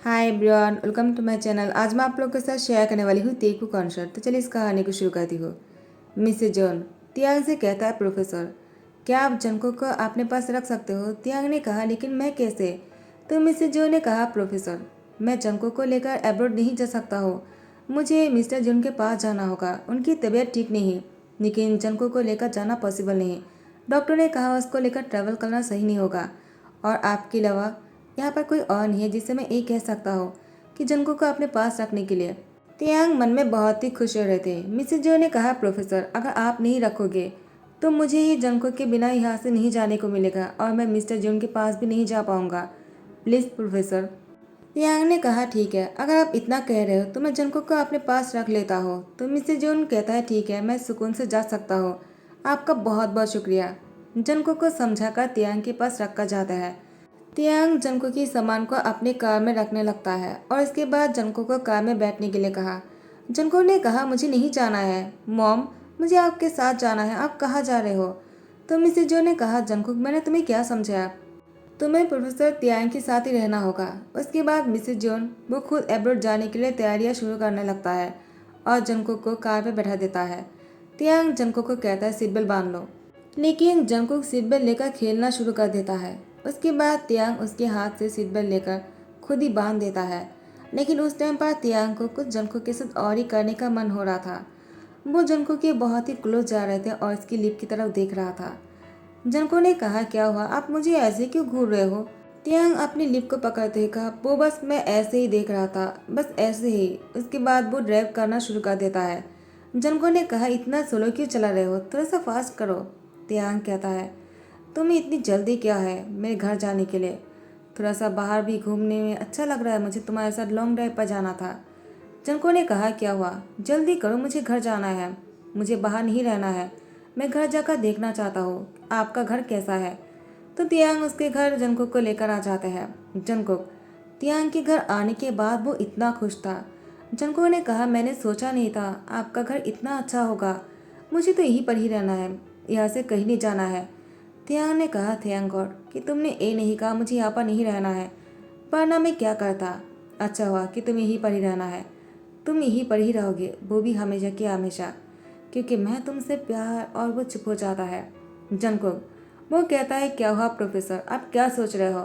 Hi everyone, welcome to my channel. आज मैं आप लोग के साथ शेयर करने वाली हूँ तेकू कॉन्सर्ट। तो चलिए इस कहानी को शुरू करती हूँ। मिसेज जॉन तियांग से कहता है, प्रोफेसर क्या आप जंको को अपने पास रख सकते हो? तियांग ने कहा, लेकिन मैं कैसे? तो मिसेज जॉन ने कहा, प्रोफेसर मैं जंको को लेकर एब्रॉड नहीं जा सकता हूँ। मुझे मिस्टर जॉन के पास जाना होगा। उनकी तबीयत ठीक नहीं है, लेकिन जंको को लेकर जाना पॉसिबल नहीं। डॉक्टर ने कहा उसको लेकर ट्रैवल करना सही नहीं होगा, और आपके अलावा यहाँ पर कोई और नहीं है जिससे मैं ये कह सकता हूँ कि जंको को अपने पास रखने के लिए। तियांग मन में बहुत ही खुश हो रहे थे। मिसेज जो ने कहा, प्रोफेसर अगर आप नहीं रखोगे तो मुझे ही जंको के बिना यहाँ से नहीं जाने को मिलेगा, और मैं मिस्टर जून के पास भी नहीं जा पाऊंगा। Please professor. तियांग ने कहा, ठीक है, अगर आप इतना कह रहे हो तो मैं जंको को अपने पास रख लेता हूँ। तो मिसेज जून कहता है, ठीक है, मैं सुकून से जा सकता हूँ। आपका बहुत बहुत शुक्रिया। जंको को समझाकर तियांग के पास रखा जाता है। तियांग जंको की सामान को अपनी कार में रखने लगता है, और इसके बाद जंको को कार में बैठने के लिए कहा। जंको ने कहा, मुझे नहीं जाना है मॉम, मुझे आपके साथ जाना है। आप कहाँ जा रहे हो? तो मिसेज जो ने कहा, जंको मैंने तुम्हें क्या समझाया? तुम्हें प्रोफेसर तियांग के साथ ही रहना होगा। उसके बाद मिसेज जोन वो खुद एब्रोड जाने के लिए तैयारियां शुरू करने लगता है, और जंको को कार में बैठा देता है। तियांग जंको को कहता है, सीट बेल्ट बांध लो, लेकिन जंकुक सीट बेल्ट लेकर खेलना शुरू कर देता है। उसके बाद तियांग उसके हाथ से सीट बेल्ट लेकर खुद ही बांध देता है, लेकिन उस टाइम पर तियांग को कुछ जंकुक के साथ और ही करने का मन हो रहा था। वो जंकुक के बहुत ही क्लोज जा रहे थे और इसकी लिप की तरफ देख रहा था। जंको ने कहा, क्या हुआ, आप मुझे ऐसे क्यों घूर रहे हो? तियांग अपनी लिप को पकड़ते हुए कहा, वो बस मैं ऐसे ही देख रहा था, बस ऐसे ही। उसके बाद वो ड्राइव करना शुरू कर देता है। जंको ने कहा, इतना स्लो क्यों चला रहे हो, थोड़ा सा फास्ट करो। तियांग कहता है, तुम्हें इतनी जल्दी क्या है मेरे घर जाने के लिए? थोड़ा सा बाहर भी घूमने में अच्छा लग रहा है, मुझे तुम्हारे साथ लॉन्ग ड्राइव पर जाना था। जंको ने कहा, क्या हुआ, जल्दी करो, मुझे घर जाना है, मुझे बाहर नहीं रहना है। मैं घर जाकर देखना चाहता हूँ आपका घर कैसा है। तो तियांग उसके घर जंकुक को लेकर आ जाते हैं। जंकुक तियांग के घर आने के बाद वो इतना खुश था। जंकुक ने कहा, मैंने सोचा नहीं था आपका घर इतना अच्छा होगा। मुझे तो यहीं पर ही रहना है, यहाँ से कहीं नहीं जाना है। तियांग ने कहा, थैंक गॉड कि तुमने ये नहीं कहा मुझे यहाँ पर नहीं रहना है, वरना मैं क्या करता। अच्छा हुआ कि तुम यहीं पर ही रहना है। तुम यहीं पर ही रहोगे, वो भी हमेशा की हमेशा, क्योंकि मैं तुमसे प्यार। और वो चुप हो जाता है। जंकुक वो कहता है, क्या हुआ प्रोफेसर, आप क्या सोच रहे हो?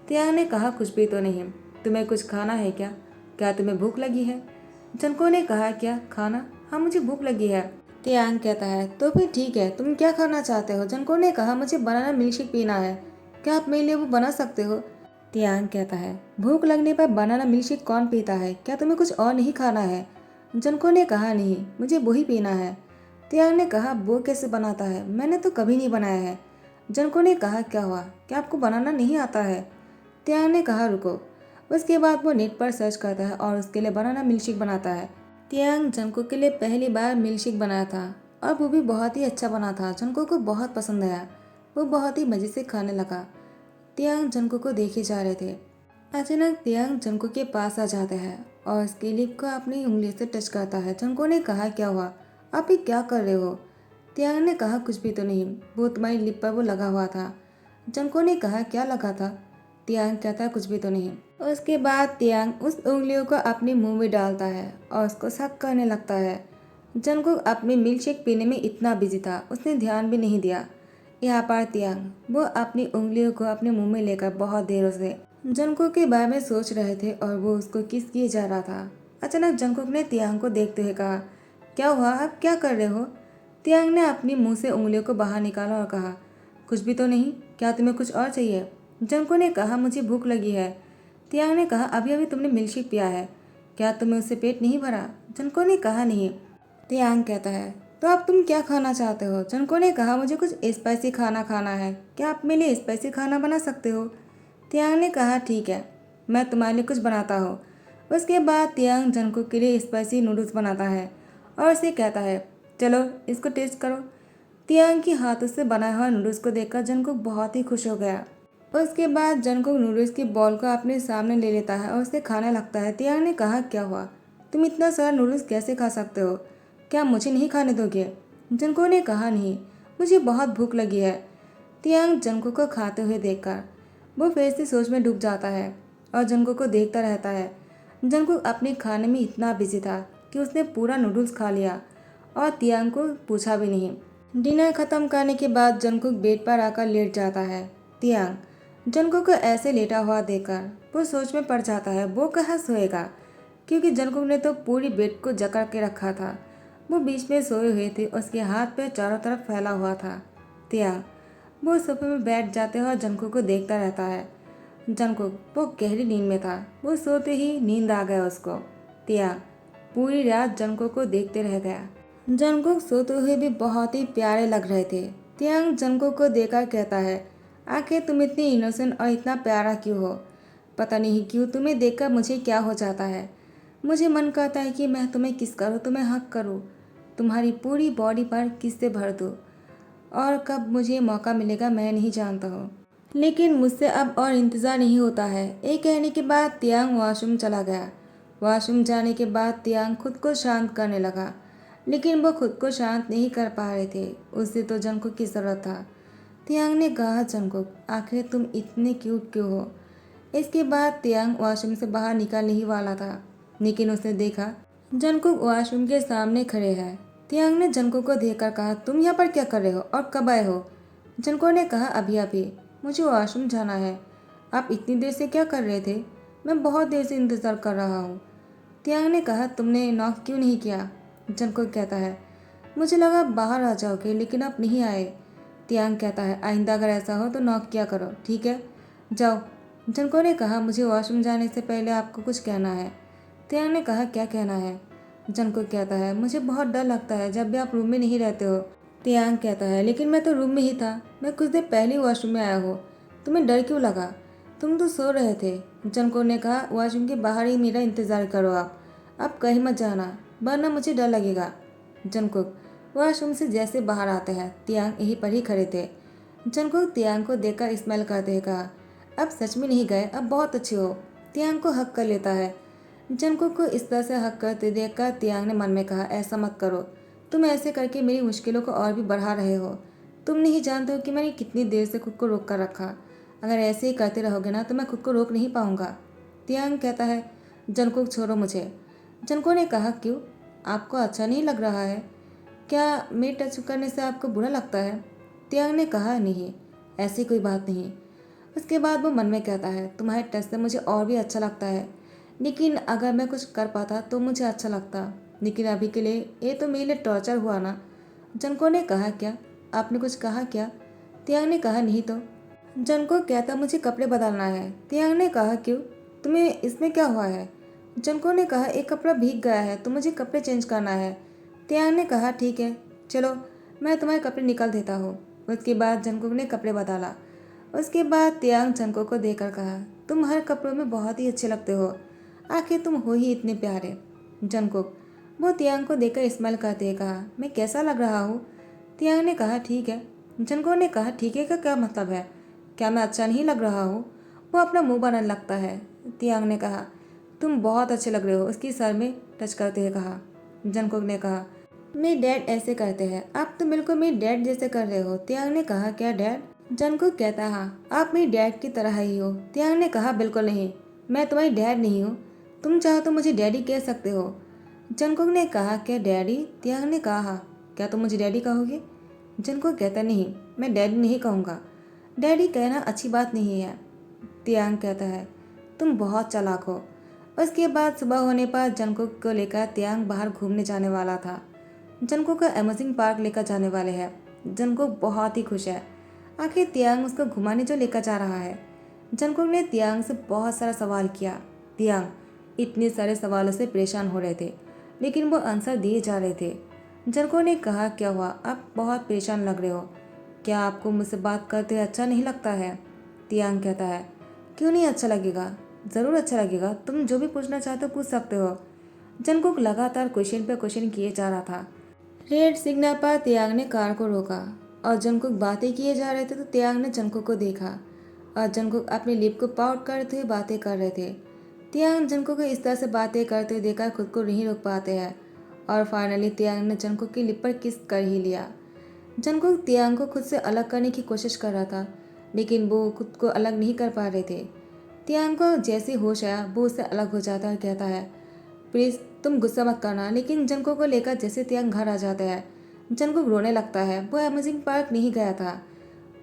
तियांग ने कहा, कुछ भी तो नहीं। तुम्हें कुछ खाना है क्या? क्या तुम्हें भूख लगी है? जंको ने कहा, क्या खाना? हाँ, मुझे भूख लगी है। तियांग कहता है, तो फिर ठीक है, तुम क्या खाना चाहते हो? जंको ने कहा, मुझे बनाना मिल्कशेक पीना है, क्या आप मेरे लिए वो बना सकते हो? तियांग कहता है, भूख लगने पर बनाना मिल्कशेक कौन पीता है, क्या तुम्हें कुछ और नहीं खाना है? जंको ने कहा, नहीं, मुझे वही पीना है। तियांग ने कहा, वो कैसे बनाता है, मैंने तो कभी नहीं बनाया है। जंको ने कहा, क्या हुआ, क्या आपको बनाना नहीं आता है? तियांग ने कहा, रुको। उसके बाद वो नेट पर सर्च करता है और उसके लिए बनाना मिल्कशेक बनाता है। तियांग जंको के लिए पहली बार मिल्कशेक बनाया था, और वो भी बहुत ही अच्छा बना था। जंको को बहुत पसंद आया, वो बहुत ही मज़े से खाने लगा। तियांग जंको को देखे जा रहे थे। अचानक तियांग जंको के पास आ जाता है और उसकी लिप को अपनी उंगली से टच करता है। जंको ने कहा, क्या हुआ, आप ये क्या कर रहे हो? तियांग ने कहा, कुछ भी तो नहीं, वो तुम्हारी लिप पर वो लगा हुआ था। जंको ने कहा, क्या लगा था? तियांग कहता, कुछ भी तो नहीं। उसके बाद तियांग उस उंगलियों को अपने मुंह में डालता है और उसको सक करने लगता है। जंको अपनी मिल्कशेक पीने में इतना बिजी था, उसने ध्यान भी नहीं दिया। यहाँ पर तियांग वो अपनी उंगलियों को अपने मुंह में लेकर बहुत देर से जंकुक के बारे में सोच रहे थे, और वो उसको किस किए जा रहा था। अचानक जंकुक ने तियांग को देखते हुए कहा, क्या हुआ, आप क्या कर रहे हो? तियांग ने अपनी मुंह से उंगलियों को बाहर निकाला और कहा, कुछ भी तो नहीं, क्या तुम्हें कुछ और चाहिए? जंकुक ने कहा, मुझे भूख लगी है। तियांग ने कहा, अभी अभी तुमने मिल्कशेक पिया है, क्या तुम्हें उससे पेट नहीं भरा? जंकुक ने कहा, नहीं। तियांग कहता है, तो अब तुम क्या खाना चाहते हो? जंको ने कहा, मुझे कुछ स्पाइसी खाना खाना है, क्या आप मेरे लिए स्पाइसी खाना बना सकते हो? तियांग ने कहा, ठीक है, मैं तुम्हारे लिए कुछ बनाता हूँ। उसके बाद तियांग जंको के लिए स्पाइसी नूडल्स बनाता है और उसे कहता है, चलो इसको टेस्ट करो। तियांग के हाथों से बनाया हुआ नूडल्स को देखकर जंकुक बहुत ही खुश हो गया। उसके बाद जंकुक नूडल्स की बॉल को अपने सामने ले लेता है और उसे खाने लगता है। तियांग ने कहा, क्या हुआ, तुम इतना सारा नूडल्स कैसे खा सकते हो, क्या मुझे नहीं खाने दोगे? जंकुक ने कहा, नहीं, मुझे बहुत भूख लगी है। तियांग जंकुक को खाते हुए देखकर वो फिर से सोच में डूब जाता है और जंगकुक को देखता रहता है। जंगकुक अपने खाने में इतना बिजी था कि उसने पूरा नूडल्स खा लिया और तियांग को पूछा भी नहीं। डिनर खत्म करने के बाद जंगकुक बेड पर आकर लेट जाता है। तियांग जंगकुक को ऐसे लेटा हुआ देखकर वो सोच में पड़ जाता है वो कहाँ सोएगा, क्योंकि जंगकुक ने तो पूरी बेड को जकड़ के रखा था। वो बीच में सोए हुए थे, उसके हाथ पैर चारों तरफ फैला हुआ था। तियांग वो सोफे में बैठ जाते हैं और जंगकुक को देखता रहता है। जंगकुक वो गहरी नींद में था, वो सोते ही नींद आ गया उसको। तियांग पूरी रात जंगकुक को देखते रह गया। जंगकुक सोते हुए भी बहुत ही प्यारे लग रहे थे। तियांग जंगकुक को देखकर कहता है, आखिर तुम इतनी इनोसेंट और इतना प्यारा क्यों हो? पता नहीं क्यों तुम्हें देखकर मुझे क्या हो जाता है। मुझे मन करता है कि मैं तुम्हें किस करूँ, तुम्हें हक करूँ, तुम्हारी पूरी बॉडी पर किस से भर दूँ। और कब मुझे मौका मिलेगा मैं नहीं जानता हूँ, लेकिन मुझसे अब और इंतज़ार नहीं होता है। ये कहने के बाद तियांग वॉशरूम चला गया। वॉशरूम जाने के बाद तियांग खुद को शांत करने लगा, लेकिन वो खुद को शांत नहीं कर पा रहे थे। उससे तो जंगकुक की ज़रूरत था। तियांग ने कहा, जंगकुक आखिर तुम इतने क्यूट क्यों हो? इसके बाद तियांग वॉशरूम से बाहर निकलने ही वाला था, लेकिन उसने देखा जंगकुक वॉशरूम के सामने खड़े हैं। तियांग ने जंगकुक को देखकर कहा, तुम यहाँ पर क्या कर रहे हो और कब आए हो? जंगकुक ने कहा, अभी अभी, मुझे वॉशरूम जाना है। आप इतनी देर से क्या कर रहे थे? मैं बहुत देर से इंतज़ार कर रहा हूँ। तियांग ने कहा, तुमने नॉक क्यों नहीं किया? जंगकुक कहता है, मुझे लगा बाहर आ जाओगे, लेकिन आप नहीं आए। तियांग कहता है, आइंदा अगर ऐसा हो तो नॉक किया करो, ठीक है? जाओ। जंगकुक ने कहा, मुझे वॉशरूम जाने से पहले आपको कुछ कहना है। तियांग ने कहा, क्या कहना है? जंगकुक कहता है, मुझे बहुत डर लगता है जब भी आप रूम में नहीं रहते हो। तियांग कहता है, लेकिन मैं तो रूम में ही था, मैं कुछ देर पहले ही वॉशरूम में आया हूँ, तुम्हें डर क्यों लगा? तुम तो सो रहे थे। जंगकुक ने कहा, वॉशरूम के बाहर ही मेरा इंतज़ार करो, आप कहीं मत जाना, वरना मुझे डर लगेगा। जंगकुक वॉशरूम से जैसे बाहर आते हैं, तियांग यहीं पर ही खड़े थे। जंगकुक तियांग को देखकर स्माइल करते हुए कहा, अब सच में नहीं गए, अब बहुत अच्छे हो। तियांग को हक कर लेता है। जंगकुक को इस तरह से हक करते देखकर तियांग ने मन में कहा, ऐसा मत करो, तुम ऐसे करके मेरी मुश्किलों को और भी बढ़ा रहे हो। तुम नहीं जानते हो कि मैंने कितनी देर से खुद को रोक कर रखा। अगर ऐसे ही करते रहोगे ना तो मैं खुद को रोक नहीं पाऊंगा। तियांग कहता है, जंगकुक छोड़ो मुझे। जंगकुक ने कहा, क्यों? आपको अच्छा नहीं लग रहा है क्या? मेरे टच करने से आपको बुरा लगता है? तियांग ने कहा, नहीं, ऐसी कोई बात नहीं। उसके बाद वो मन में कहता है, तुम्हारे टच से मुझे और भी अच्छा लगता है, लेकिन अगर मैं कुछ कर पाता तो मुझे अच्छा लगता, लेकिन अभी के लिए ये तो मेरे लिए टॉर्चर हुआ ना। जंगकुक ने कहा, क्या आपने कुछ कहा क्या? तियांग ने कहा, नहीं तो। जंगकुक कहता, मुझे कपड़े बदलना है। तियांग ने कहा, क्यों, तुम्हें इसमें क्या हुआ है? जंगकुक ने कहा, एक कपड़ा भीग गया है तो मुझे कपड़े चेंज करना है। तियांग ने कहा, ठीक है, चलो मैं तुम्हारे कपड़े निकाल देता हूँ। उसके बाद जंगकुक ने कपड़े बदला। उसके बाद तियांग जंगकुक को देखकर कहा, तुम हर कपड़ों में बहुत ही अच्छे लगते हो, आखिर तुम हो ही इतने प्यारे। जंगकुक वो तियांग को देखकर स्माइल करते हुए कहा, मैं कैसा लग रहा हूँ? तियांग ने कहा, ठीक है। जंगकुक ने कहा, ठीक है का क्या मतलब है? क्या मैं अच्छा नहीं लग रहा हूँ? वो अपना मुंह बनाने लगता है। तियांग ने कहा, तुम बहुत अच्छे लग रहे हो, उसकी सर में टच करते हुए कहा। जंगकुक ने कहा, मेरे डैड ऐसे करते हैं, आप तो बिल्कुल मेरे डैड जैसे कर रहे हो। तियांग ने कहा, क्या डैड? जंगकुक कहता, हाँ आप मेरे डैड की तरह ही हो। तियांग ने कहा, बिल्कुल नहीं, मैं तुम्हारी डैड नहीं हूँ, तुम चाहो तो मुझे डैडी कह सकते हो। जंगकुक ने कहा, क्या डैडी? तियांग ने कहा, हाँ, क्या तुम मुझे डैडी कहोगे? जंगकुक कहता, नहीं, मैं डैडी नहीं कहूँगा, डैडी कहना अच्छी बात नहीं है। तियांग कहता है, तुम बहुत चालाक हो। उसके बाद सुबह होने पर जंगकुक को लेकर तियांग बाहर घूमने जाने वाला था। जंगकुक को अम्यूजिंग पार्क लेकर जाने वाले हैं। जंगकुक बहुत ही खुश है, आखिर तियांग उसको घुमाने जो लेकर जा रहा है। जंगकुक ने तियांग से बहुत सारा सवाल किया। तियांग इतने सारे सवालों से परेशान हो रहे थे, लेकिन वो आंसर दिए जा रहे थे। जंगकुक ने कहा, क्या हुआ, आप बहुत परेशान लग रहे हो, क्या आपको मुझसे बात करते अच्छा नहीं लगता है? तियांग कहता है, क्यों नहीं अच्छा लगेगा, ज़रूर अच्छा लगेगा, तुम जो भी पूछना चाहते हो पूछ सकते हो। जंगकुक लगातार क्वेश्चन पे क्वेश्चन किए जा रहा था। रेड सिग्नल पर तियांग ने कार को रोका और जंगकुक बातें किए जा रहे थे तो तियांग ने जंगकुक को देखा और जंगकुक अपनी लिप को पाउट करते हुए बातें कर रहे थे। तियांग जंगकुक को इस तरह से बातें करते हुए देखकर खुद को नहीं रोक पाते हैं और फाइनली तियांग ने जंगकुक की लिप पर किस कर ही लिया। जंगकुक तियांग को खुद से अलग करने की कोशिश कर रहा था, लेकिन वो खुद को अलग नहीं कर पा रहे थे। तियांग को जैसे होश आया वो उससे अलग हो जाता है और कहता है, प्लीज़ तुम गुस्सा मत करना। लेकिन जंको को लेकर जैसे तियांग घर आ जाता है, जंको रोने लगता है। वो अमेजिंग पार्क नहीं गया था।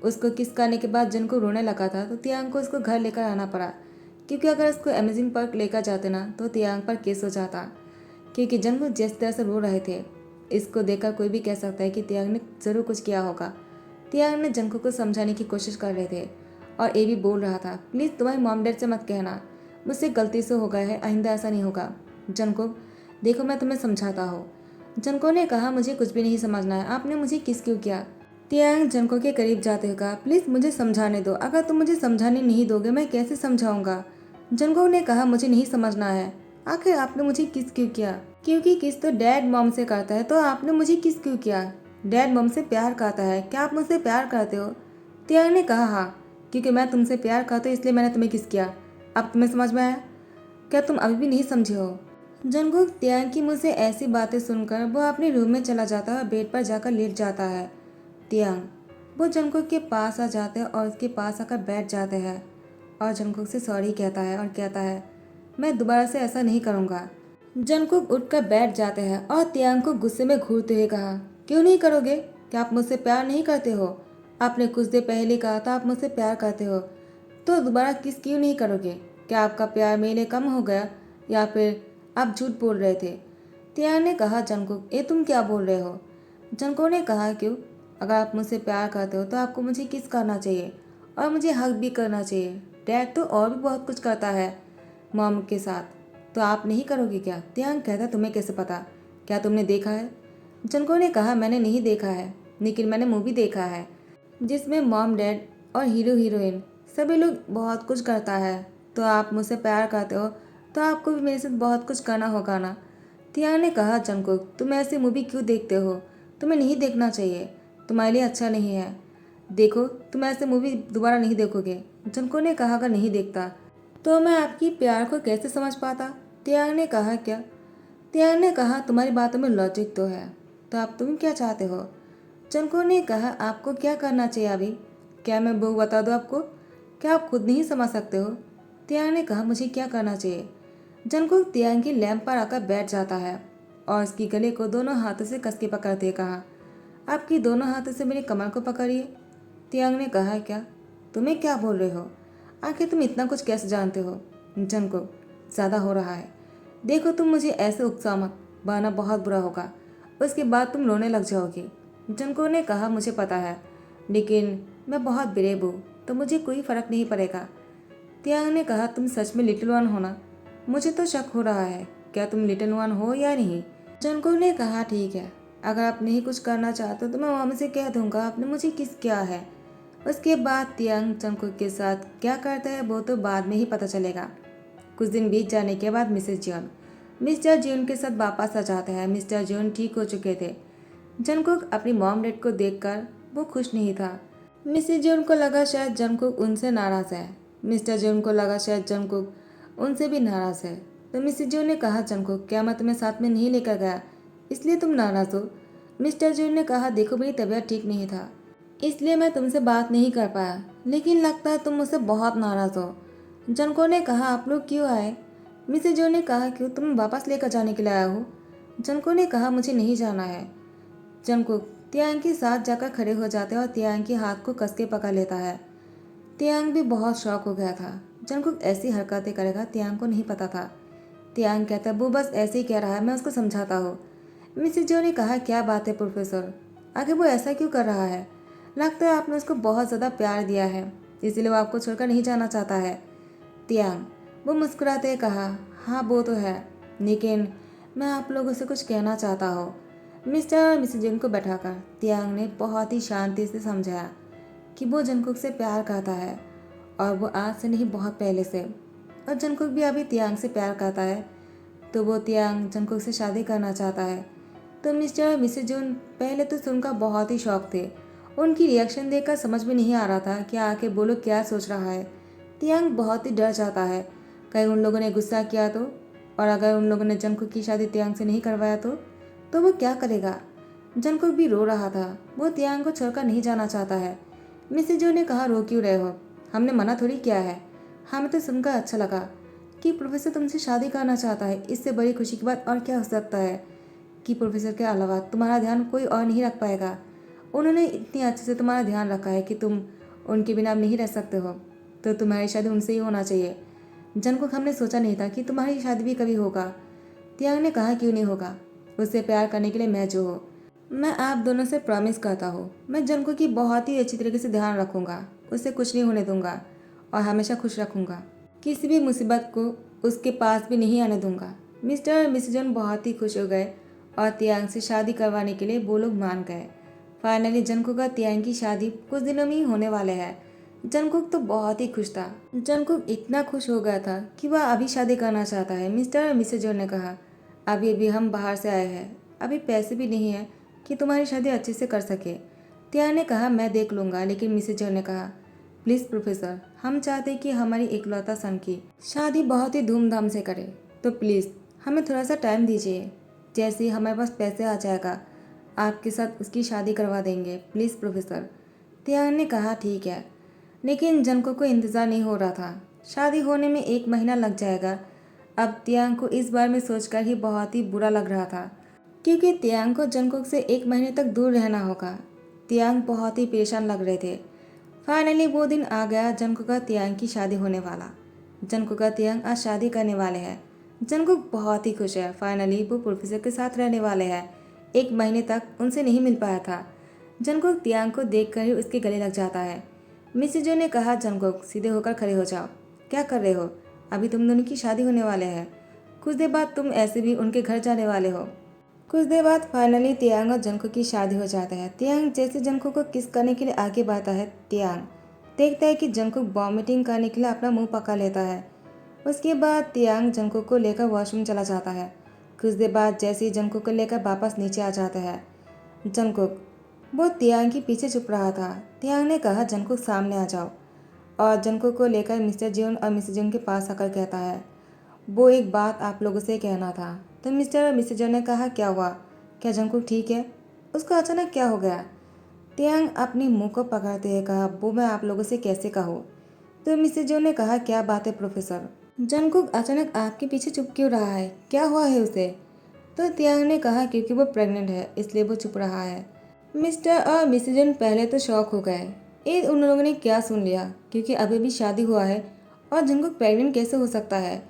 उसको किस करने के बाद जंको रोने लगा था तो तियांग को उसको घर लेकर आना पड़ा, क्योंकि अगर उसको अमेजिंग पार्क लेकर जाते ना तो तियांग पर केस हो जाता, क्योंकि जंको जिस तरह से रो रहे थे इसको देखकर कोई भी कह सकता है कि तियांग ने ज़रूर कुछ किया होगा। तियांग ने जंको को समझाने की कोशिश कर रहे थे और ये भी बोल रहा था, प्लीज़ तुम्हारे मॉम डैड से मत कहना, मुझसे गलती से हो गया है, आइंदा ऐसा नहीं होगा। जंको, देखो मैं तुम्हें समझाता हूँ। जंको ने कहा, मुझे कुछ भी नहीं समझना है, आपने मुझे किस क्यों किया। तियांग जंको के करीब जाते हुए कहा, प्लीज़ मुझे समझाने दो, अगर तुम मुझे समझाने नहीं दोगे मैं कैसे समझाऊंगा। जंको ने कहा, मुझे नहीं समझना है, आखिर आपने मुझे किस क्यों किया। क्योंकि किस तो डैड मॉम से करता है, तो आपने मुझे किस क्यों किया। डैड मॉम से प्यार करता है, क्या आप मुझसे प्यार करते हो। तियांग ने कहा, हाँ, क्योंकि मैं तुमसे प्यार करता हूँ इसलिए मैंने तुम्हें किस किया। अब तुम्हें समझ में आया, क्या तुम अभी भी नहीं समझे हो। जंगकुक तियांग की मुँह से ऐसी बातें सुनकर वो अपने रूम में चला जाता है और बेड पर जाकर लेट जाता है। तियांग वो जंगकुक के पास आ जाते हैं और उसके पास आकर बैठ जाते हैं और जंगकुक से सॉरी कहता है और कहता है, मैं दोबारा से ऐसा नहीं करूँगा। जंगकुक उठकर बैठ जाते हैं और तियांग को गुस्से में घूरते हुए कहा, क्यों नहीं करोगे, क्या आप मुझसे प्यार नहीं करते हो। आपने कुछ देर पहले कहा था आप मुझसे प्यार करते हो, तो दोबारा किस क्यों नहीं करोगे। क्या आपका प्यार मेरे लिए कम हो गया या फिर आप झूठ बोल रहे थे। तियांग ने कहा, जंगकुक ये तुम क्या बोल रहे हो। जंगकुक ने कहा, क्यों, अगर आप मुझसे प्यार करते हो तो आपको मुझे किस करना चाहिए और मुझे हक भी करना चाहिए। डैड तो और भी बहुत कुछ करता है मॉम के साथ, तो आप नहीं करोगे क्या। तियांग कहता, तुम्हें कैसे पता, क्या तुमने देखा है। जंगकुक ने कहा, मैंने नहीं देखा है, लेकिन मैंने मूवी देखा है जिसमें मॉम डैड और हीरो हीरोइन सभी लोग बहुत कुछ करता है, तो आप मुझसे प्यार करते हो तो आपको भी मेरे साथ बहुत कुछ करना होगा ना। तियांग ने कहा, जंगकुक तुम ऐसी मूवी क्यों देखते हो, तुम्हें नहीं देखना चाहिए, तुम्हारे लिए अच्छा नहीं है। देखो तुम ऐसे मूवी दोबारा नहीं देखोगे। जंगकुक ने कहा, अगर नहीं देखता तो मैं आपकी प्यार को कैसे समझ पाता। तियांग ने कहा, क्या। तियांग ने कहा, तुम्हारी बातों में लॉजिक तो है, तो आप तुम क्या चाहते हो। जंगकुक ने कहा, आपको क्या करना चाहिए अभी, क्या मैं वो बता दूँ आपको, क्या आप खुद नहीं समझ सकते हो। तियांग ने कहा, मुझे क्या करना चाहिए। जंगकुक तियांग की लैंप पर आकर बैठ जाता है और उसकी गले को दोनों हाथों से कस के पकड़ते हुए कहा, आपकी दोनों हाथों से मेरी कमर को पकड़िए। तियांग ने कहा, क्या, तुम्हें क्या बोल रहे हो, आखिर तुम इतना कुछ कैसे जानते हो। जंगकुक, ज़्यादा हो रहा है, देखो तुम मुझे ऐसे उकसाओ मत, वरना बहुत बुरा होगा, उसके बाद तुम रोने लग जाओगी। जंगकुक ने कहा, मुझे पता है, लेकिन मैं बहुत ब्रेव हूँ तो मुझे कोई फ़र्क नहीं पड़ेगा। तियांग ने कहा, तुम सच में लिटिल वन हो ना, मुझे तो शक हो रहा है, क्या तुम लिटिल वन हो या नहीं। जंगकुक ने कहा, ठीक है, अगर आप नहीं कुछ करना चाहते तो मैं मम्मी से कह दूंगा आपने मुझे किस किया है। उसके बाद तियांग जंगकुक के साथ क्या करता है वो तो बाद में ही पता चलेगा। कुछ दिन बीत जाने के बाद मिस्टर जियोन के साथ वापस आ जाते हैं। मिस्टर जियोन ठीक हो चुके थे। जंगकुक अपनी मॉम डैड को देखकर वो खुश नहीं था। मिसेस जियोन को लगा शायद जंगकुक उनसे नाराज़ है। मिस्टर जियोन को लगा शायद जंगकुक उनसे भी नाराज़ है। तो मिसेस जियोन ने कहा, जंगकुक क्या मैं तुम्हें साथ में नहीं लेकर गया इसलिए तुम नाराज़ हो। मिस्टर जियोन ने कहा, देखो मेरी तबीयत ठीक नहीं था इसलिए मैं तुमसे बात नहीं कर पाया, लेकिन लगता है तुम मुझसे बहुत नाराज़ हो। जंगकुक ने कहा, आप लोग क्यों आए। मिसेस जियोन ने कहा, क्यों, तुम वापस लेकर जाने के लिए आया हो। जंगकुक ने कहा, मुझे नहीं जाना है। जंगकुक तियांग के साथ जाकर खड़े हो जाते हैं और तियांग के हाथ को कस के पकड़ लेता है। तियांग भी बहुत शौक हो गया था। जंगकुक ऐसी हरकतें करेगा तियांग को नहीं पता था। तियांग कहता है, वो बस ऐसे ही कह रहा है, मैं उसको समझाता हूँ। मिसेस जो ने कहा, क्या बात है प्रोफेसर, आखिर वो ऐसा क्यों कर रहा है। लगता है आपने उसको बहुत ज़्यादा प्यार दिया है इसलिए वो आपको छोड़कर नहीं जाना चाहता है। तियांग वो मुस्कुराते हुए कहा, हाँ वो तो है, लेकिन मैं आप लोगों से कुछ कहना चाहता हूँ। मिस्टर और मिसेस जिन को बैठाकर तियांग ने बहुत ही शांति से समझाया कि वो जंगकुक से प्यार करता है और वो आज से नहीं बहुत पहले से, और जंगकुक भी अभी तियांग से प्यार करता है, तो वो तियांग जंगकुक से शादी करना चाहता है। तो मिस्टर और मिसेस जून पहले तो सुनकर बहुत ही शौक थे। उनकी रिएक्शन देखकर समझ में नहीं आ रहा था कि आके बोलो क्या सोच रहा है। तियांग बहुत ही डर जाता है, कहीं उन लोगों ने गुस्सा किया तो, और अगर उन लोगों ने जंगकुक की शादी तियांग से नहीं करवाया तो वो क्या करेगा। जंगकुक भी रो रहा था, वो तियांग को छोड़कर नहीं जाना चाहता है। मिसेस जो ने कहा, रो क्यों रहे हो, हमने मना थोड़ी किया है, हमें तो सुनकर अच्छा लगा कि प्रोफेसर तुमसे शादी करना चाहता है। इससे बड़ी खुशी की बात और क्या हो सकता है कि प्रोफेसर के अलावा तुम्हारा ध्यान कोई और नहीं रख पाएगा। उन्होंने इतनी अच्छे से तुम्हारा ध्यान रखा है कि तुम उनके बिना अब नहीं रह सकते हो, तो तुम्हारी शादी उनसे ही होना चाहिए। जंगकुक, हमने सोचा नहीं था कि तुम्हारी शादी भी कभी होगा। तियांग ने कहा, क्यों नहीं होगा, उससे प्यार करने के लिए मैं जो हूँ। मैं आप दोनों से प्रॉमिस करता हूँ, मैं जंगकुक की बहुत ही अच्छी तरीके से ध्यान रखूंगा, उसे कुछ नहीं होने दूंगा और हमेशा खुश रखूंगा। किसी भी मुसीबत को उसके पास भी नहीं आने दूंगा। मिस्टर और मिसेस जॉन बहुत ही खुश हो गए और तियांग से शादी करवाने के लिए वो लोग मान गए। फाइनली जंगकुक और तियांग की शादी कुछ दिनों में ही होने वाले हैं। जंगकुक तो बहुत ही खुश था। जंगकुक इतना खुश हो गया था कि वह अभी शादी करना चाहता है। मिस्टर और मिसेस जॉन ने कहा, अभी अभी हम बाहर से आए हैं, अभी पैसे भी नहीं है कि तुम्हारी शादी अच्छे से कर सके। तियांग ने कहा, मैं देख लूंगा, लेकिन मिसेस जॉन ने कहा, प्लीज़ प्रोफेसर, हम चाहते हैं कि हमारी इकलौता सन की शादी बहुत ही धूमधाम से करें, तो प्लीज़ हमें थोड़ा सा टाइम दीजिए। जैसे ही हमारे पास पैसे आ जाएगा आपके साथ उसकी शादी करवा देंगे, प्लीज़ प्रोफेसर। तियांग ने कहा, ठीक है। लेकिन जंगकुक को इंतज़ार नहीं हो रहा था। शादी होने में 1 महीना लग जाएगा। अब तियांग को इस बारे में सोचकर ही बहुत ही बुरा लग रहा था, क्योंकि तियांग को जंगकुक से 1 महीने तक दूर रहना होगा। तियांग बहुत ही परेशान लग रहे थे। फाइनली वो दिन आ गया, जंगकुक और तियांग की शादी होने वाला। जंगकुक और तियांग आज शादी करने वाले हैं। जंगकुक बहुत ही खुश है। फाइनली वो प्रोफेसर के साथ रहने वाले हैं। 1 महीने तक उनसे नहीं मिल पाया था। जंगकुक तियांग को देखकर ही उसके गले लग जाता है। मिसेस जो ने कहा, जंगकुक सीधे होकर खड़े हो जाओ, क्या कर रहे हो, अभी तुम दोनों की शादी होने वाले हैं, कुछ देर बाद तुम ऐसे भी उनके घर जाने वाले हो। कुछ देर बाद फाइनली तियांग और जंगकुक की शादी हो जाता है। तियांग जैसे जंगकुक को किस करने के लिए आगे बढ़ता है, तियांग देखता है कि जंगकुक वॉमिटिंग करने के लिए अपना मुंह पका लेता है। उसके बाद तियांग जंगकुक को लेकर वॉशरूम चला जाता है। कुछ देर बाद जैसे ही जंगकुक को लेकर वापस नीचे आ जाता है, जंगकुक वो तियांग के पीछे छुप रहा था। तियांग ने कहा, जंगकुक सामने आ जाओ, और जंगकुक को लेकर मिस्टर जियोन और मिसेस जियोन के पास आकर कहता है, वो एक बात आप लोगों से कहना था। तो मिस्टर और मिसेस जियोन ने कहा, क्या हुआ, क्या जंगकुक ठीक है, उसका अचानक क्या हो गया। तियांग अपनी मुंह को पकड़ते हुए कहा, वो मैं आप लोगों से कैसे कहूँ। तो मिसेस जियोन ने कहा, क्या बात है प्रोफेसर, जंगकुक अचानक आपके पीछे चुप क्यों रहा है, क्या हुआ है उसे। तो तियांग ने कहा, क्योंकि वो प्रेग्नेंट है इसलिए वो चुप रहा है। मिस्टर और मिसेस जॉन पहले तो शॉक हो गए, ये उन लोगों ने क्या सुन लिया, क्योंकि अभी भी शादी हुआ है और जंगकुक प्रेग्नेंट कैसे हो सकता है।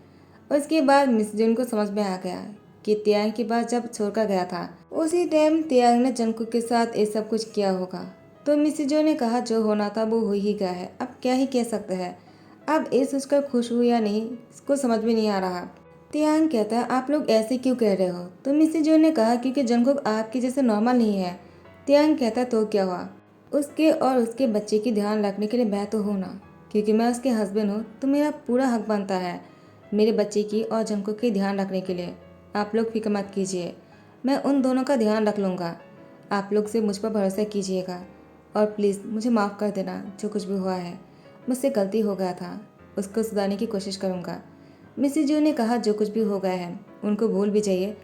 उसके बाद मिसेस जॉन को समझ में आ गया कि तियांग की बात जब छोड़कर गया था उसी टाइम तियांग ने जंगकुक के साथ ये सब कुछ किया होगा। तो मिसेस जॉन ने कहा, जो होना था वो हो ही गया है, अब क्या ही कह सकते हैं। अब ये सोचकर खुश हुई या नहीं इसको समझ में नहीं आ रहा। तियांग कहता है, आप लोग ऐसे क्यों कह रहे हो। तो मिसेस जॉन ने कहा, क्योंकि जंगकुक आपके जैसे नॉर्मल नहीं है। तियांग कहता, तो क्या हुआ, उसके और उसके बच्चे की ध्यान रखने के लिए मैं तो हूँ ना, क्योंकि मैं उसके हस्बैंड हूँ, तो मेरा पूरा हक बनता है मेरे बच्चे की और जंगकुक की ध्यान रखने के लिए। आप लोग फिक्र मत कीजिए, मैं उन दोनों का ध्यान रख लूँगा। आप लोग से मुझ पर भरोसा कीजिएगा और प्लीज़ मुझे माफ़ कर देना, जो कुछ भी हुआ है मुझसे गलती हो गया था, उसको सुधारने की कोशिश करूँगा। मिसेस जू ने कहा, जो कुछ भी हो गया है उनको भूल भी जाइए,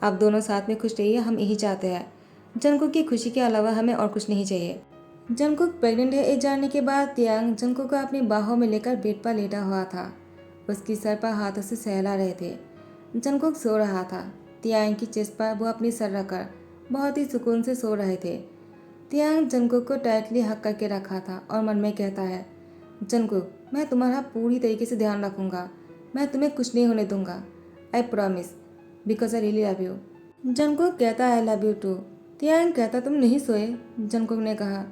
आप दोनों साथ में खुश रहिए, हम यही चाहते हैं। जंगकुक की खुशी के अलावा हमें और कुछ नहीं चाहिए। जंगकुक प्रेग्नेंट है ये जानने के बाद तियांग जंगकुक को अपनी बाहों में लेकर बेड पर लेटा हुआ था। उसकी सर पर हाथों से सहला रहे थे। जंगकुक सो रहा था। तियांग की चेस्ट पर वो अपनी सर रखकर बहुत ही सुकून से सो रहे थे। तियांग जंगकुक को टाइटली हक करके रखा था और मन में कहता है, जंगकुक मैं तुम्हारा पूरी तरीके से ध्यान रखूंगा, मैं तुम्हें कुछ नहीं होने दूंगा, I promise, because I really love you. Jungkook कहता, आई लव यू टू। तियांग कहता, तुम नहीं सोए। जंगकुक ने कहा,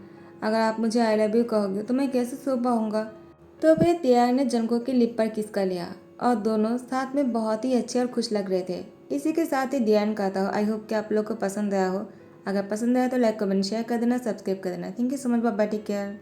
अगर आप मुझे आई लव यू कहोगे तो मैं कैसे सो पाऊंगा। तो फिर तियांग ने जंगकुक की लिप पर किस कर लिया और दोनों साथ में बहुत ही अच्छे और खुश लग रहे थे। इसी के साथ ही ध्यान करता हूँ। आई होप कि आप लोग को पसंद आया हो। अगर पसंद आया तो लाइक कमेंट शेयर कर देना, सब्सक्राइब कर देना। Thank you so much, bye bye, take care.